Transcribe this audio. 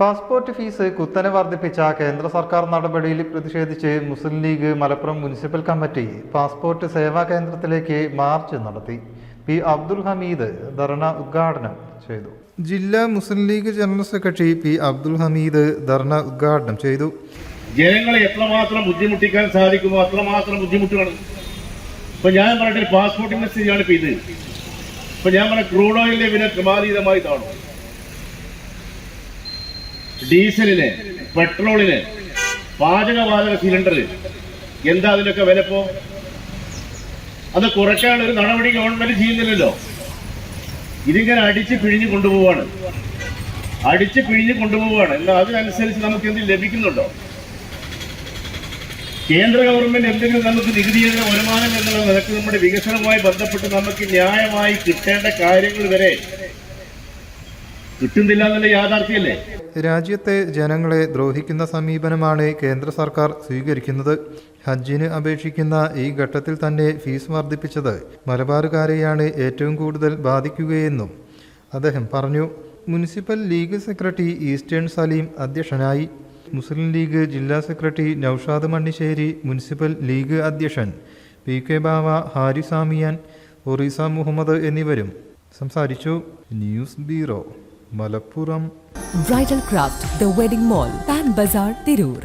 Passport fees കുത്തനെ വർദ്ധിപ്പിച്ച കേന്ദ്ര സർക്കാർ നടപടിയിൽ പ്രതിഷേധിച്ച് Muslim League Malappuram municipal committee passport Seva കേന്ദ്രത്തിലേക്ക് മാർച്ച് നടത്തി. പി അബ്ദുൽ ഹമീദ് ധർണ ഉദ്ഘാടനം ചെയ്തു. ജില്ലാ Muslim League general secretary P Abdul Hameed ധർണ ഉദ്ഘാടനം ചെയ്തു. ജനങ്ങളെ എത്രമാത്രം ബുദ്ധിമുട്ടിക്കാൻ സാധിക്കുമോ അത്രമാത്രം ബുദ്ധിമുട്ടുകൾ. ഇപ്പൊ ഞാൻ പറഞ്ഞ പാസ്പോർട്ടിന്റെ സ്ഥിതിയാണ് ഇപ്പൊ ഇത്. ഇപ്പൊ ഞാൻ പറഞ്ഞ ക്രൂഡ് ഓയിലിന്റെ വില ക്രമാതീതമായി താണു. ഡീസലിന്, പെട്രോളിന്, പാചകവാതക സിലിണ്ടർ, എന്താ അതിനൊക്കെ വിലപ്പോ? അത് കുറയ്ക്കാനുള്ള ഒരു നടപടി ഗവൺമെന്റ് ചെയ്യുന്നില്ലല്ലോ. ഇതിങ്ങനെ അടിച്ച് പിഴിഞ്ഞു കൊണ്ടുപോവാണ്. എന്നാൽ അതിനനുസരിച്ച് നമുക്ക് എന്തെങ്കിലും ലഭിക്കുന്നുണ്ടോ? കേന്ദ്ര ഗവൺമെന്റ് എന്തെങ്കിലും നമുക്ക് നികുതിയുടെ വരുമാനം എന്നുള്ള നിലക്ക് നമ്മുടെ വികസനവുമായി ബന്ധപ്പെട്ട് നമുക്ക് ന്യായമായി കിട്ടേണ്ട കാര്യങ്ങൾ വരെ കിട്ടുന്നില്ല എന്നുള്ള യാഥാർത്ഥ്യമല്ലേ? രാജ്യത്തെ ജനങ്ങളെ ദ്രോഹിക്കുന്ന സമീപനമാണ് കേന്ദ്ര സർക്കാർ സ്വീകരിക്കുന്നത്. ഹജ്ജിന് അപേക്ഷിക്കുന്ന ഈ ഘട്ടത്തിൽ തന്നെ ഫീസ് വർദ്ധിപ്പിച്ചത് മലബാറുകാരെയാണ് ഏറ്റവും കൂടുതൽ ബാധിക്കുകയെന്നും അദ്ദേഹം പറഞ്ഞു. Municipal league secretary eastern Salim അധ്യക്ഷനായി. മുസ്ലിം ലീഗ് ജില്ലാ secretary Noushad Manniseri, municipal league അധ്യക്ഷൻ പി കെ ബാവ, ഹാരിസാമിയാൻ, ഒറീസ മുഹമ്മദ് എന്നിവരും സംസാരിച്ചു. News bureau, Malappuram. Bridal craft, the wedding mall, Pan Bazar, Tirur.